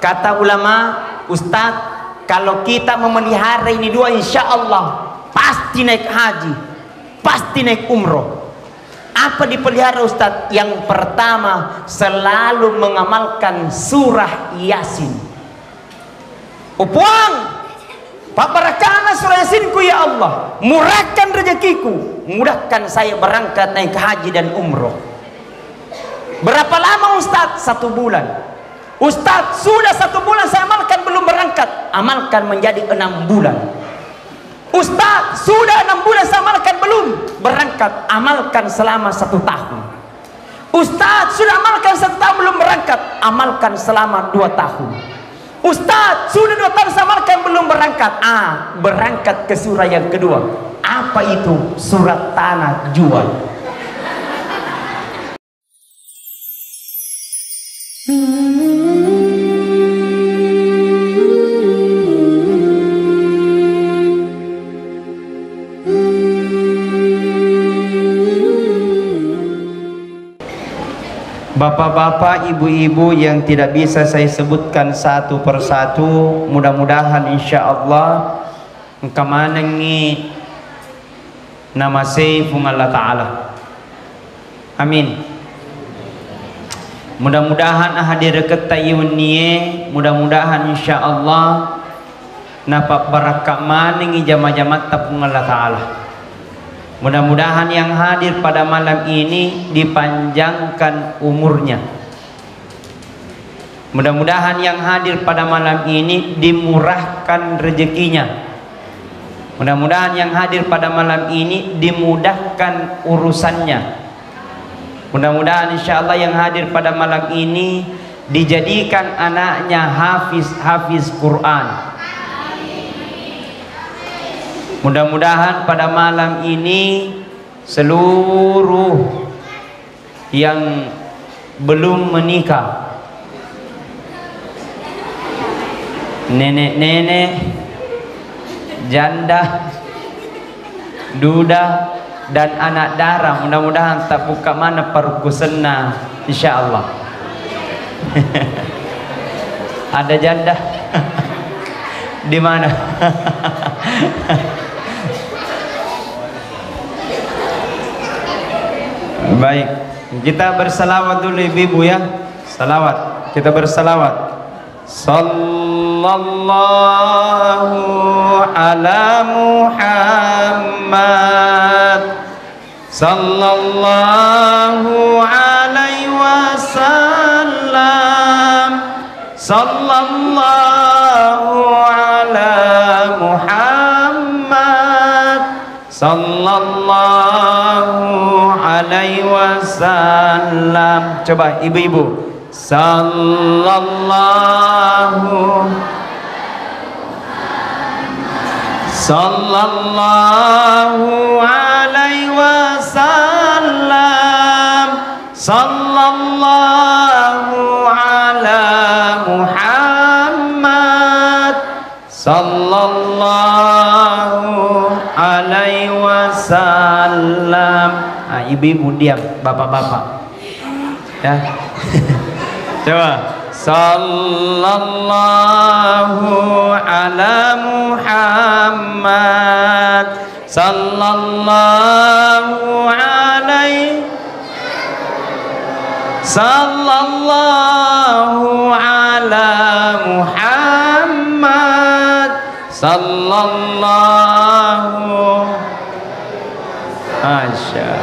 Kata ulama, Ustadz, kalau kita memelihara ini dua, insya Allah pasti naik haji, pasti naik umroh. Apa dipelihara Ustadz? Yang pertama, selalu mengamalkan surah Yasin. Upuang, paparakana surah Yasinku ya Allah, murahkan rezekiku, mudahkan saya berangkat naik haji dan umroh. Berapa lama Ustadz? 1 bulan. Ustadz, sudah 1 bulan saya amalkan belum berangkat. Amalkan menjadi 6 bulan. Ustadz, sudah 6 bulan saya amalkan belum berangkat. Amalkan selama 1 tahun. Ustadz, sudah amalkan 1 tahun belum berangkat. Amalkan selama 2 tahun. Ustadz, sudah 2 tahun saya amalkan belum berangkat. Berangkat ke surah yang kedua. Apa itu? Surat tanah jual. Bapak-bapak, ibu-ibu yang tidak bisa saya sebutkan satu persatu, mudah-mudahan insya Allah kamanangi nama sayfung Allah Ta'ala. Amin. Mudah-mudahan hadir ketayun niye, mudah-mudahan insya Allah napak barakat maningi jama-jama tapung Allah Ta'ala. Mudah-mudahan yang hadir pada malam ini dipanjangkan umurnya. Mudah-mudahan yang hadir pada malam ini dimurahkan rezekinya. Mudah-mudahan yang hadir pada malam ini dimudahkan urusannya. Mudah-mudahan insya Allah yang hadir pada malam ini dijadikan anaknya hafiz Quran. Mudah-mudahan pada malam ini seluruh yang belum menikah, nenek-nenek, janda, duda, dan anak darah, mudah-mudahan tak buka mana parkusena insya Allah. Ada janda di mana? Baik, kita bersalawat dulu ibu ya. Salawat, kita bersalawat. Sallallahu ala Muhammad, sallallahu alaihi wasallam, sallallahu ala Muhammad, sallallahu alaihi wasallam. Coba ibu-ibu, sallallahu alaihi wasallam, sallallahu ala Muhammad, sallallahu alaihi wasallam. Ibu-ibu diam, bapak-bapak ya. Coba, sallallahu ala Muhammad, sallallahu alaihi, sallallahu ala Muhammad, sallallahu, Masya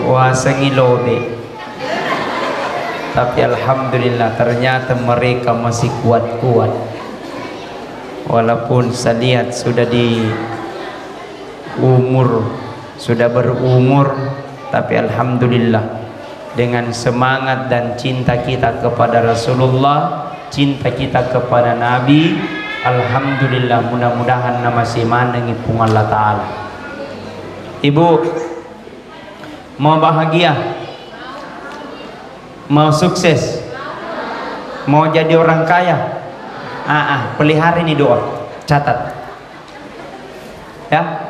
wasangilobe. Tapi alhamdulillah ternyata mereka masih kuat-kuat. Walaupun saya lihat sudah sudah berumur, tapi alhamdulillah dengan semangat dan cinta kita kepada Rasulullah, cinta kita kepada Nabi, alhamdulillah mudah-mudahan masih manengi pung Allah Ta'ala. Ibu mau bahagia, mau sukses, mau jadi orang kaya, pelihara ini doa, catat ya.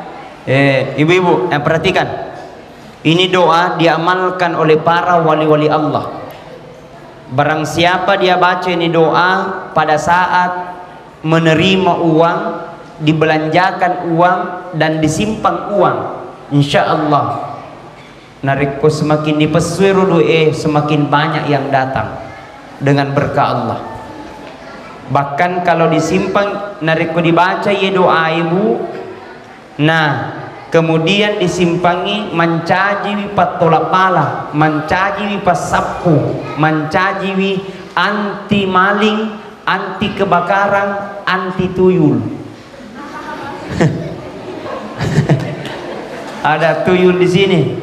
Ibu-ibu yang perhatikan, ini doa diamalkan oleh para wali-wali Allah. Barang siapa dia baca ini doa pada saat menerima uang, dibelanjakan uang dan disimpan uang, insya Allah nariko semakin dipeswiru semakin banyak yang datang dengan berkah Allah. Bahkan kalau disimpan nariko dibaca ya doa ibu, nah kemudian disimpangi mencaji patolak pala, mencaji pasapu, mencaji anti maling, anti kebakaran, anti tuyul. Ada tuyul di sini.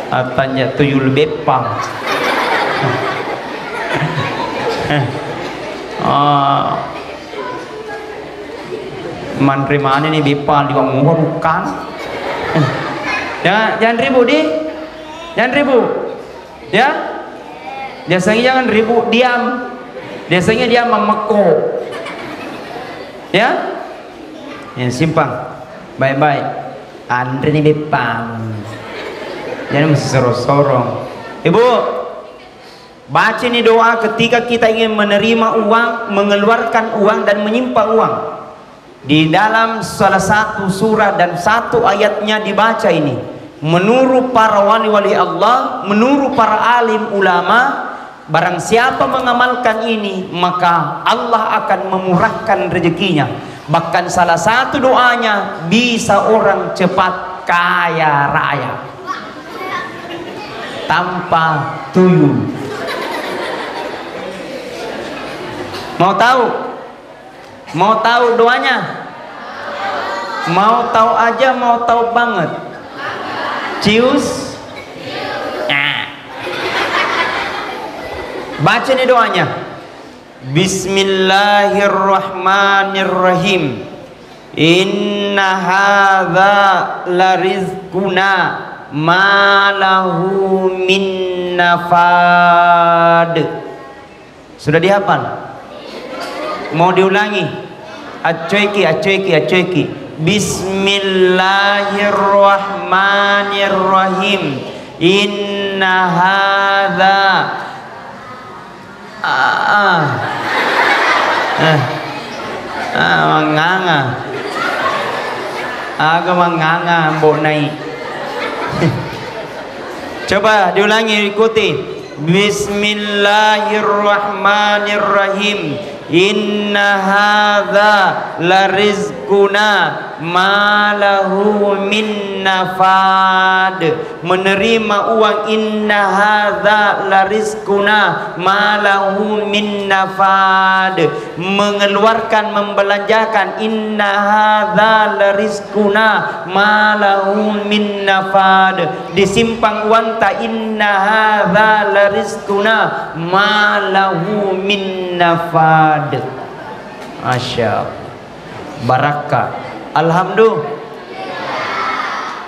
Atanya tuyul bepang. Menerima ini bepang di bawah bukan. Jangan ribut di. Jangan ribut. Ya. Biasanya jangan ribut, diam. Biasanya dia memekuk. Ya. Yang simpang. Baik-baik. Andre ini bepang. Jangan mesti sorong-sorong. Ibu, baca ini doa ketika kita ingin menerima uang, mengeluarkan uang dan menyimpan uang. Di dalam salah satu surah dan satu ayatnya dibaca ini. Menurut para wali-wali Allah, menurut para alim ulama, barang siapa mengamalkan ini maka Allah akan memurahkan rezekinya. Bahkan salah satu doanya, bisa orang cepat kaya raya tanpa tuyul. Mau tahu? Mau tahu doanya? Mau tahu aja, mau tahu banget? Cius? Nah. Baca nih doanya. Bismillahirrahmanirrahim. Inna hadza larizquna ma lahu min nafad. Sudah dihafal? Mau diulangi? Acuiki. Bismillahirrahmanirrahim. Inna hadza manganga. Aga manganga mbok naik. Coba diulangi, ikuti. Bismillahirrahmanirrahim. Inna hadza larizquna ma lahu min nafad. Menerima uang inna hadza larizquna ma lahu min nafad. Mengeluarkan, membelanjakan inna hadza larizquna ma lahu min nafad. Disimpan uang ta inna hadza larizquna ma lahu min nafad. Masya Allah, barakah. Alhamdulillah.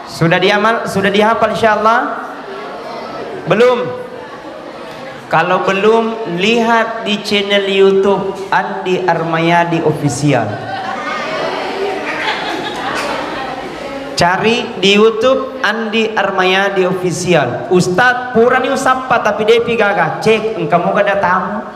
Sudah diamal, sudah dihafal insyaallah? Belum? Kalau belum, lihat di channel YouTube Andi Armayadi Official. Cari di YouTube Andi Armayadi Official. Ustadz purani usapa tapi depi gaga. Cek engkau gak ada tamu.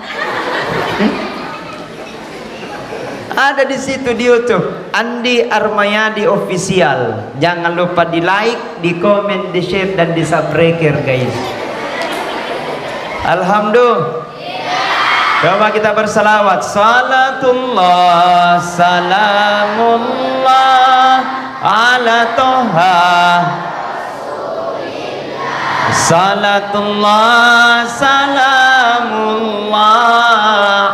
Ada di situ di YouTube Andi Armayadi Official. Jangan lupa di like, di komen, di share dan di subscribe guys. Alhamdulillah. Coba kita bersalawat. Salatullah salamullah ala toha. Salatullah salamullah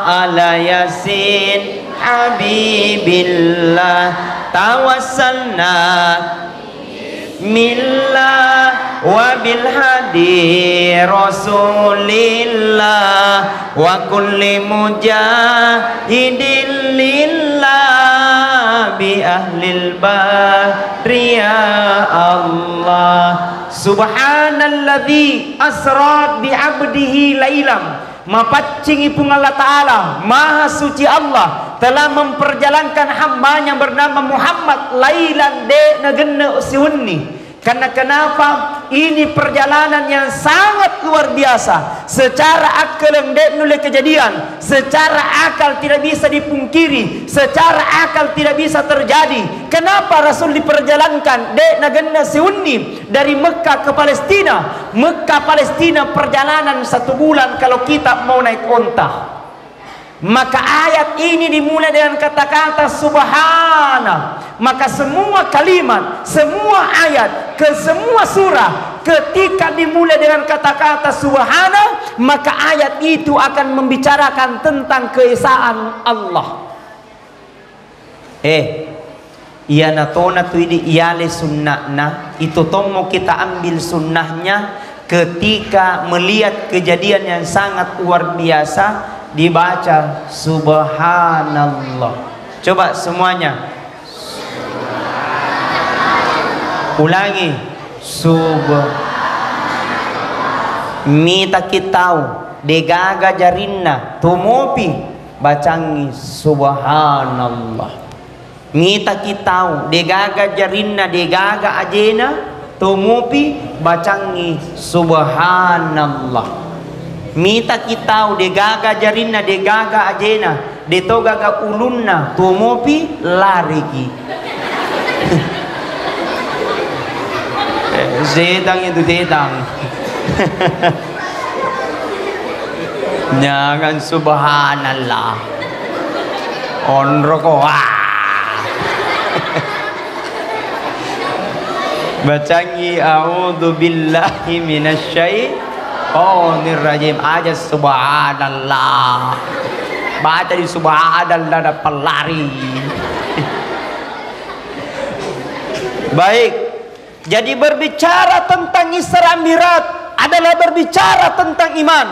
ala yasin habibillah. Tawassalna millah wa bil hadi rasulillah wa kulli mujahidin lillah bi ahlil bahri ya Allah. Subhanalladzi asra bi abdihi lailam. Mapacing ipung Allah Ta'ala, Maha Suci Allah telah memperjalankan hamba yang bernama Muhammad lailan de negenne usiunni Karena kenapa? Ini perjalanan yang sangat luar biasa. Secara akal yang nulai kejadian, secara akal tidak bisa dipungkiri, secara akal tidak bisa terjadi. Kenapa Rasul diperjalankan dek nagenda seunni dari Mekah ke Palestina? Mekah Palestina perjalanan 1 bulan kalau kita mau naik onta. Maka ayat ini dimulai dengan kata-kata subhana. Maka semua kalimat, semua ayat, ke semua surah ketika dimulai dengan kata-kata subhana, maka ayat itu akan membicarakan tentang keesaan Allah. Iya natona tu ini iyale sunnahna. Itu tomo kita ambil sunnahnya ketika melihat kejadian yang sangat luar biasa. Dibaca subhanallah. Coba semuanya. Ulangi. Mita kitau degaga jarinna tumopi bacangi subhanallah. Mita kitau degaga jarinna degaga ajena tumopi bacangi subhanallah. Mita kitau degaga jarinna degaga ajena detogaga ulunna tumopi larigi. Zedang itu dedang. Jangan subhanallah. Onro ko bacangi a'udzu billahi minasyaitonir rajim aja subhanallah. Baca di subhanallah dapat lari. Baik. Jadi berbicara tentang Isra Mi'raj adalah berbicara tentang iman.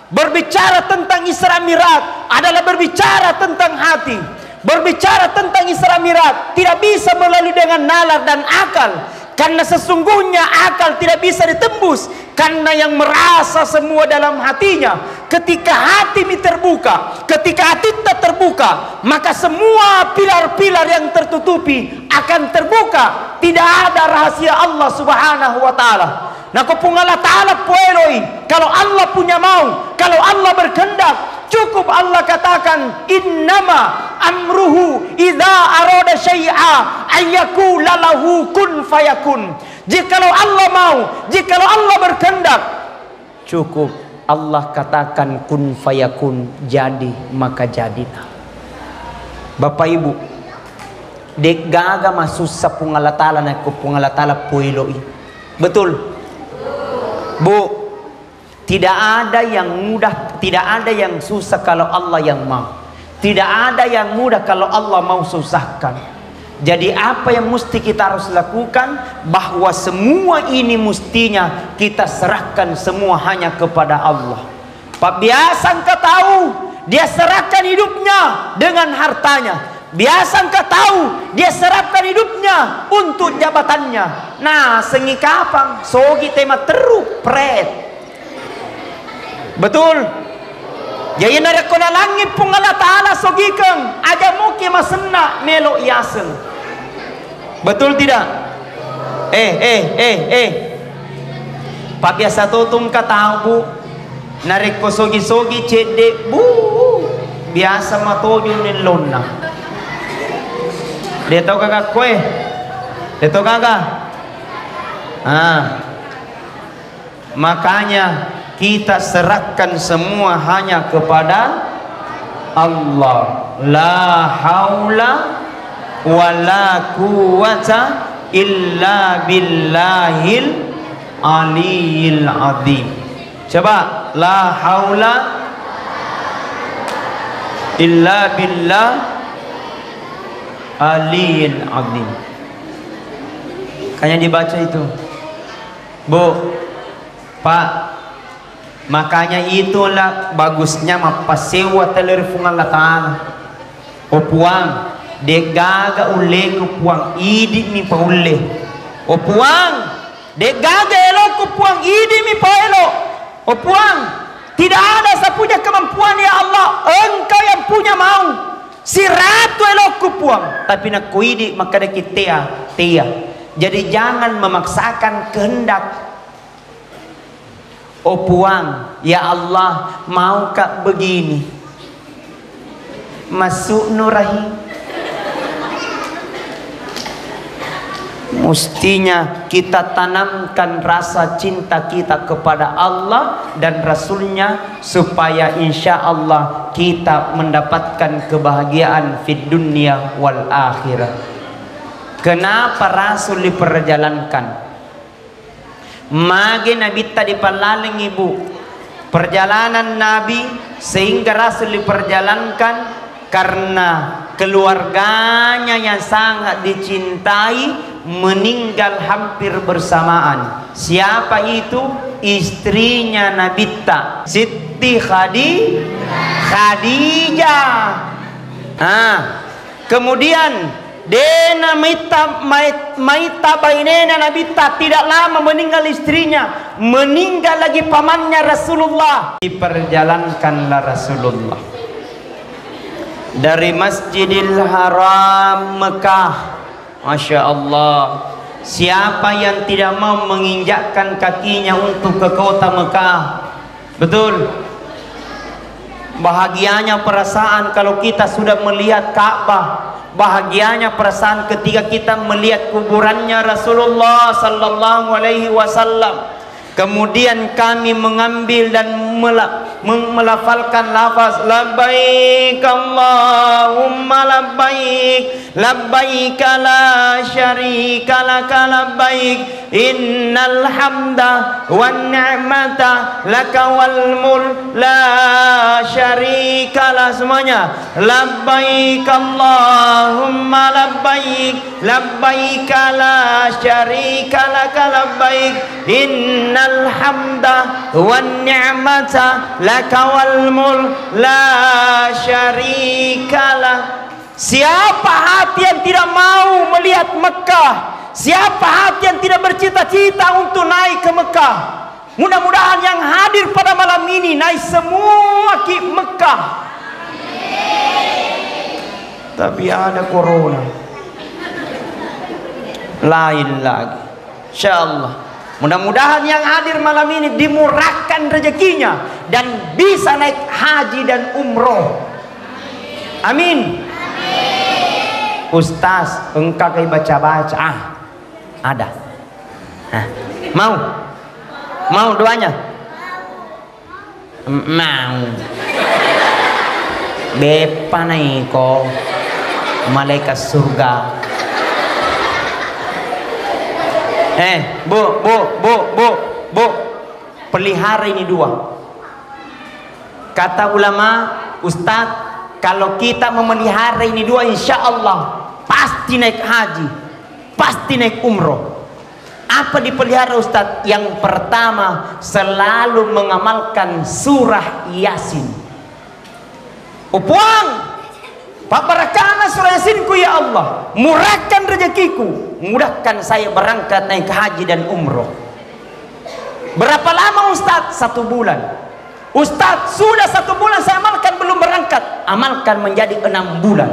Berbicara tentang Isra Mi'raj adalah berbicara tentang hati. Berbicara tentang Isra Mi'raj tidak bisa melalui dengan nalar dan akal. Karena sesungguhnya akal tidak bisa ditembus. Karena yang merasa semua dalam hatinya. Ketika hati terbuka, ketika hati terbuka, maka semua pilar-pilar yang tertutupi akan terbuka. Tidak ada rahasia Allah Subhanahu wa taala. Nah, kupung Allah taala pueloi. Kalau Allah punya mau, kalau Allah berkehendak, cukup Allah katakan innama amruhu idza arada syai'a ayyakula lahu kun fayakun. Jikalau Allah mau, jikalau Allah berkehendak, cukup Allah katakan kun fayakun, jadi maka jadilah. Bapak Ibu, dek gaga masusah pungalat taala na ko pungalat taala puiloi. Betul? Bu, tidak ada yang mudah, tidak ada yang susah kalau Allah yang mau. Tidak ada yang mudah kalau Allah mau susahkan. Jadi apa yang mesti kita harus lakukan? Bahwa semua ini mestinya kita serahkan semua hanya kepada Allah. Pak biasa engkau tahu, dia serahkan hidupnya dengan hartanya. Biasa engkau tahu, dia serahkan hidupnya untuk jabatannya. Nah, sengi kapang, sogi tema teruk, pret. Betul? Jadi narakona langit pun Allah Ta'ala sogikang aja muki masena melo yasen. Betul tidak? Pak biasa tutung katahu bu, narik ko sogi-sogi cedek bu, biasa matojo nilona. Dia tahu kagak kue? Dia tahu kagak? Makanya kita serahkan semua hanya kepada Allah. La haula wala quwwata illa billahil aliyil azim. Coba la haula illa billah aliyil azim. Kayaknya dibaca itu. Bu, Pak, makanya itulah bagusnya mapasewa telerifung Allah Ta'ala. O puang de gaga ule ku puang idi mi paule. O puang de gaga elo ku puang idi mi paelo. O puang, tidak ada sepunya kemampuan ya Allah, engkau yang punya mau. Si ratu elo ku puang, tapi nak ku idi maka de kitea tia. Jadi jangan memaksakan kehendak. Oh puang, ya Allah, mau kak begini, masuk nurahi. Mestinya kita tanamkan rasa cinta kita kepada Allah dan Rasulnya, supaya insya Allah kita mendapatkan kebahagiaan fid dunia wal akhirah. Kenapa Rasul diperjalankan? Mage Nabi tadi palaling ibu perjalanan Nabi, sehingga Rasul diperjalankan karena keluarganya yang sangat dicintai meninggal hampir bersamaan. Siapa itu? Istrinya Nabi Siti Khadijah. Kemudian dena maita bainena Nabi tidak lama meninggal istrinya, meninggal lagi pamannya Rasulullah. Diperjalankanlah Rasulullah dari Masjidil Haram Mekah. Masya Allah, siapa yang tidak mau menginjakkan kakinya untuk ke kota Mekah? Betul. Bahagianya perasaan kalau kita sudah melihat Ka'bah. Bahagianya perasaan ketika kita melihat kuburannya Rasulullah sallallahu alaihi wasallam. Kemudian kami mengambil dan melafalkan lafaz labbaik Allahumma labbaik, labbaik la syarika laka labbaik, innal hamda wan ni'mata laka wal mulk la syarika la. Semuanya labbaik Allahumma labbaik, labbaik la syarika laka labbaik, innal hamda wan ni'mata laka wal mulk la syarikalah. Siapa hati yang tidak mau melihat Mekah? Siapa hati yang tidak bercita-cita untuk naik ke Mekah? Mudah-mudahan yang hadir pada malam ini naik semua ke Mekah. Tapi ada corona lain lagi. Insyaallah mudah-mudahan yang hadir malam ini dimurahkan rezekinya dan bisa naik haji dan umroh. Amin. Ustaz, engkau kayak baca-baca. Ada. Mau doanya? Mau. Bepa naiko malaikat surga. Bu, pelihara ini dua. Kata ulama, Ustadz, kalau kita memelihara ini dua, insya Allah pasti naik haji, pasti naik umroh. Apa dipelihara Ustadz? Yang pertama, selalu mengamalkan surah Yasin. Upuang, paparakalah surah Yasinku ya Allah, murahkan rezekiku, mudahkan saya berangkat naik haji dan umroh. Berapa lama Ustadz? 1 bulan. Ustadz, sudah 1 bulan saya amalkan belum berangkat. Amalkan menjadi 6 bulan.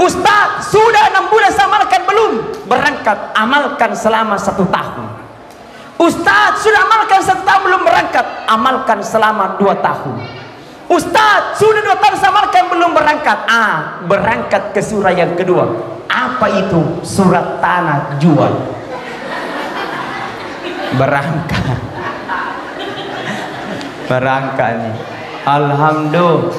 Ustadz, sudah 6 bulan saya amalkan belum berangkat. Amalkan selama 1 tahun. Ustadz, sudah amalkan 1 tahun belum berangkat. Amalkan selama 2 tahun. Ustadz, sudah 2 tahun saya amalkan belum berangkat. Berangkat ke surah yang kedua. Apa itu? Surat tanah jual. Berangkat nih. Alhamdulillah.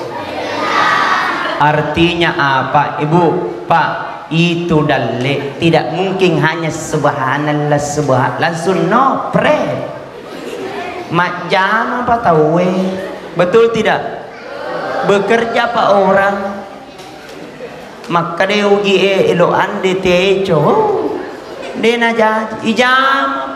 Artinya apa Ibu, Pak? Itu dalil. Tidak mungkin hanya subhanallah langsung no pray. Mak jam apa tahu? Betul tidak? Bekerja Pak orang. Maka dia uji elo ande teco. Dia naja ijam.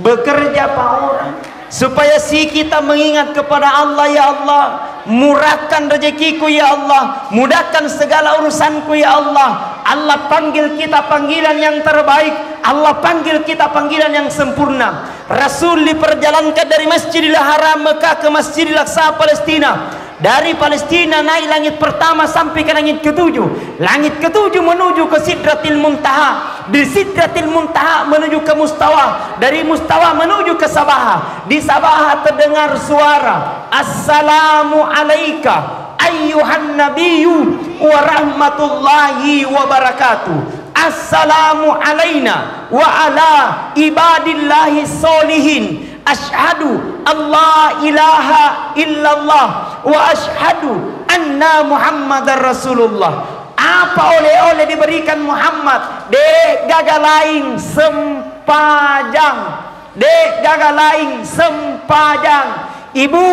Bekerja Pak orang. Supaya kita mengingat kepada Allah, ya Allah, murahkan rezekiku ya Allah, mudahkan segala urusanku ya Allah. Allah panggil kita panggilan yang terbaik, Allah panggil kita panggilan yang sempurna. Rasul diperjalankan dari Masjidil Haram Mekah ke Masjidil Aqsa Palestina. Dari Palestina naik langit pertama sampai ke langit ketujuh. Langit ketujuh menuju ke Sidratil Muntaha. di Sidratil Muntaha menuju ke Mustawa, dari Mustawa menuju ke Sabah. Di Sabah terdengar suara, assalamu alaika ayyuhan nabiyyu wa rahmatullahi wa barakatuh. Assalamu alaina wa ala ibadillahi solihin. Ashhadu Allah ilaha illallah wa ashhadu anna Muhammadar Rasulullah. Apa oleh-oleh diberikan Muhammad? Dek gagalaing sempajang, dek gagalaing sempajang. Ibu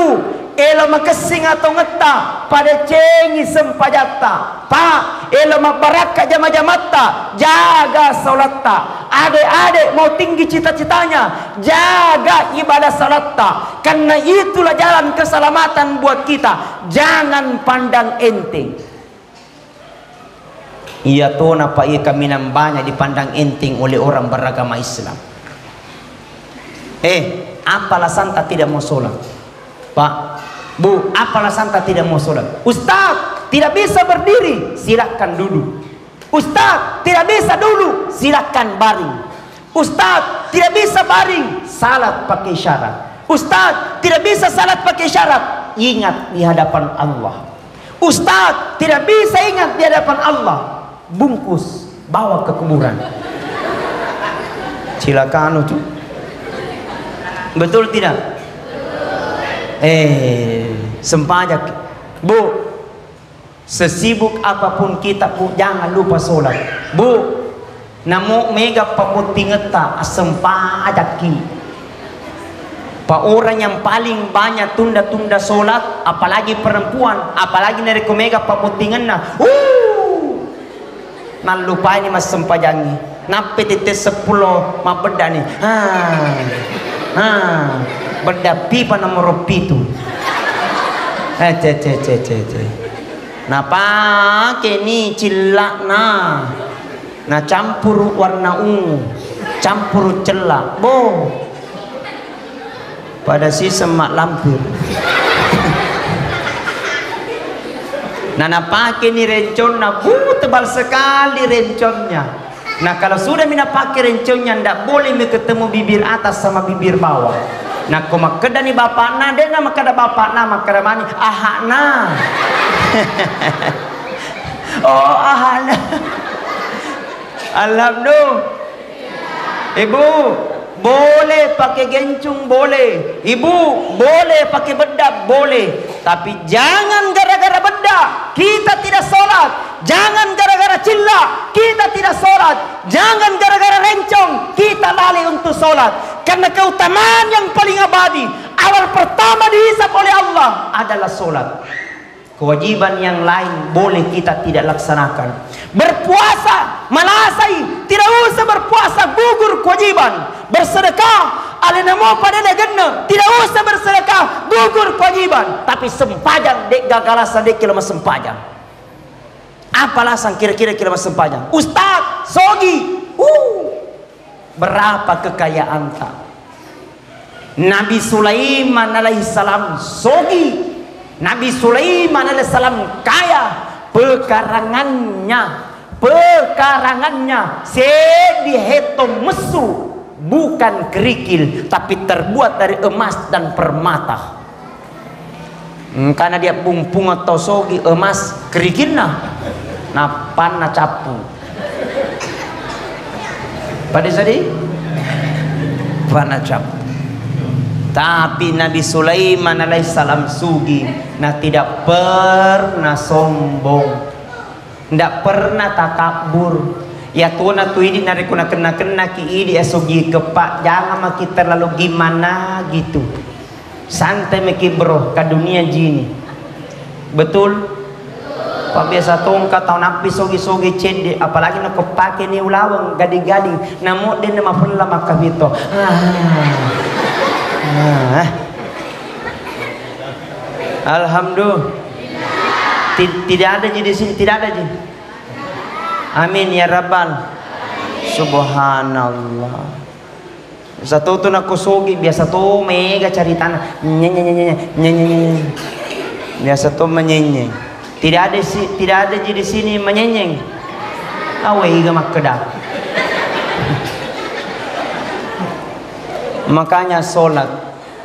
elo makesing atau ngeta pada cengi sempajata. Pak elo mabaraka jama-jamata, jaga salatta. Adik-adik mau tinggi cita-citanya, jaga ibadah salatta, karena itulah jalan keselamatan buat kita. Jangan pandang enteng. Iya tuh napa iya kami banyak dipandang enteng oleh orang beragama Islam. Apa alasan tak tidak mau sholat? Pak, Bu, apa alasan tak tidak mau sholat? Ustaz, tidak bisa berdiri, silakan duduk. Ustaz, tidak bisa duduk, silakan baring. Ustaz, tidak bisa baring, salat pakai syarat. Ustaz, tidak bisa salat pakai syarat, ingat di hadapan Allah. Ustaz, tidak bisa ingat di hadapan Allah, bungkus bawa ke kuburan. Silakan itu. Betul tidak? Sempajak. Bu, sesibuk apapun kita, Bu, jangan lupa sholat. Bu, namo mega pamutingeta sempajak ki. Pak orang yang paling banyak tunda-tunda sholat, apalagi perempuan, apalagi dari komega pamutingenna. Nan lupa ini mas sempajangi. Nape titik 10 ma beda nih. Beda pipa nomor pitu. Napa kini cilak na campur warna ungu, campur celak. Bo. Pada si semak lampir. Nana pakai ni rencon na tebal sekali renconnya. Nah kalau sudah mina pakai renconnya, ndak boleh mi ketemu bibir atas sama bibir bawah. Nah kau makada ni bapak na, dia nama kada bapak na, makada mani ahak na. Oh ahak na. Alhamdulillah. Ibu boleh pakai gencung, boleh. Ibu boleh pakai bedak, boleh. Tapi jangan gara-gara bedak kita tidak sholat. Jangan gara-gara cilla kita tidak sholat. Jangan gara-gara rencong kita lalai untuk sholat. Karena keutamaan yang paling abadi, awal pertama dihisap oleh Allah adalah sholat. Kewajiban yang lain boleh kita tidak laksanakan. Berpuasa, malasai, tidak usah berpuasa, gugur kewajiban. Bersedekah, alenamo pada negara, tidak usah bersedekah, gugur kewajiban. Tapi sempajang dek gagalasan dek kilo mas sempajang. Apa alasan kira-kira kilo mas sempajang? Ustaz, sogi, berapa kekayaan tak? Nabi Sulaiman alaihissalam sogi. Nabi Sulaiman alaihissalam kaya, pekarangannya sedihetom mesu, bukan kerikil tapi terbuat dari emas dan permata. Karena dia pumpung atau sogi emas kerikilna napan na capu pada sadi pana capu. Tapi Nabi Sulaiman alaihissalam sugi, nah tidak pernah sombong, tidak pernah takabur. Ya tuana tu ini nari kuna kena ki ini esogi kepak, jangan maki terlalu gimana gitu. Santai maki bro, ke dunia jini. Betul? Pak biasa tongkat tahun napi sogi-sogi cede, apalagi nak kepake ni ulawang gading-gading, namun dia nama pula maka itu. Alhamdulillah. Tidak ada di sini, tidak ada. Amin ya rabbal. Subhanallah. Satu tu nak kusogi biasa tu mega cari tanah. Nyenye. Biasa tu menyenyeng. Tidak ada di sini menyenyeng. Awai ga makada. Makanya solat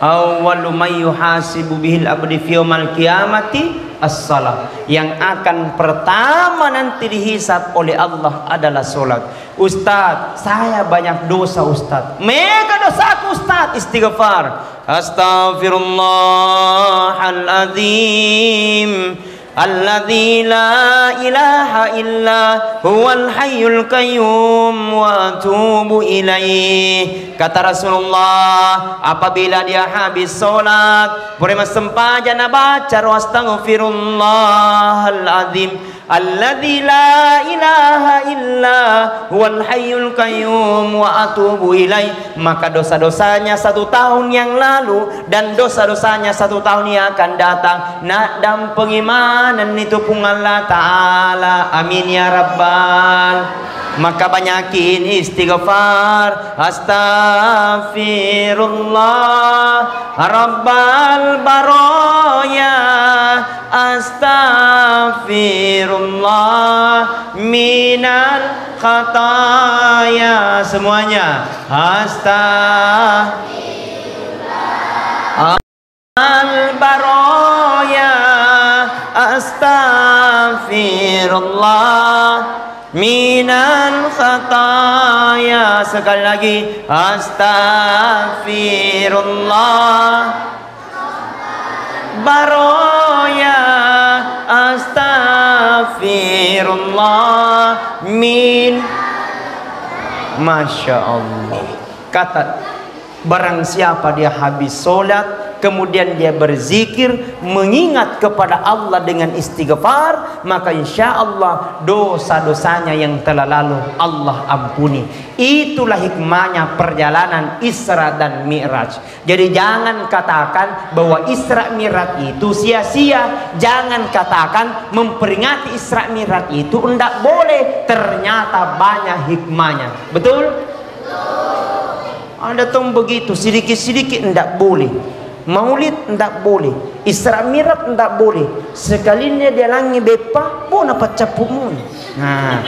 awwalu may yuhasibu bihil abdi fi yaumal qiyamati as-salat. Yang akan pertama nanti dihisab oleh Allah adalah solat. Ustaz, saya banyak dosa Ustaz. Mega dosa aku Ustaz. Istighfar. Astaghfirullahaladzim alladzi la ilaha illa huwal hayyul qayyum wa atubu ilaih. Kata Rasulullah, apabila dia habis salat, boleh sempaja na baca astaghfirullahal-azim alladzi la ilaha illa huwal hayyul qayyum wa atubu ilaih. Maka dosa-dosanya 1 tahun yang lalu dan dosa-dosanya 1 tahun yang akan datang nak dan pengimanan itu pun Allah Ta'ala. Amin ya Rabbal. Maka banyakin istighfar. Astaghfirullah Rabbal baraya, astaghfirullah minal khataya. Semuanya astaghfirullah al baraya, astaghfirullah minal khataya. Sekali lagi astaghfirullah baroya, astaghfirullah min. Masya Allah. Kata barang siapa dia habis solat kemudian dia berzikir mengingat kepada Allah dengan istighfar, maka insya Allah dosa-dosanya yang telah lalu Allah ampuni. Itulah hikmahnya perjalanan Isra dan Mi'raj. Jadi jangan katakan bahwa Isra Mi'raj itu sia-sia. Jangan katakan memperingati Isra Mi'raj itu tidak boleh. Ternyata banyak hikmahnya. Betul? Ada tuh begitu, sedikit-sedikit tidak boleh. Maulid tidak boleh, Isra Mi'raj tidak boleh. Sekalinya dia langi bepa, mau dapat capukmu. Nah,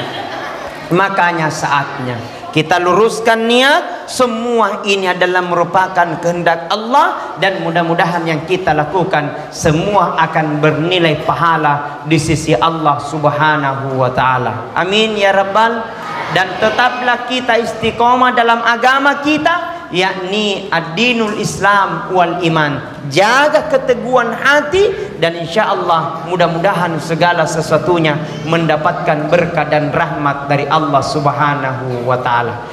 makanya saatnya kita luruskan niat. Semua ini adalah merupakan kehendak Allah, dan mudah-mudahan yang kita lakukan semua akan bernilai pahala di sisi Allah Subhanahu wa Ta'ala. Amin ya Rabbal. Dan tetaplah kita istiqomah dalam agama kita, yakni ad-dinul Islam wal iman. Jaga keteguhan hati, dan insya Allah mudah-mudahan segala sesuatunya mendapatkan berkah dan rahmat dari Allah Subhanahu wa Ta'ala.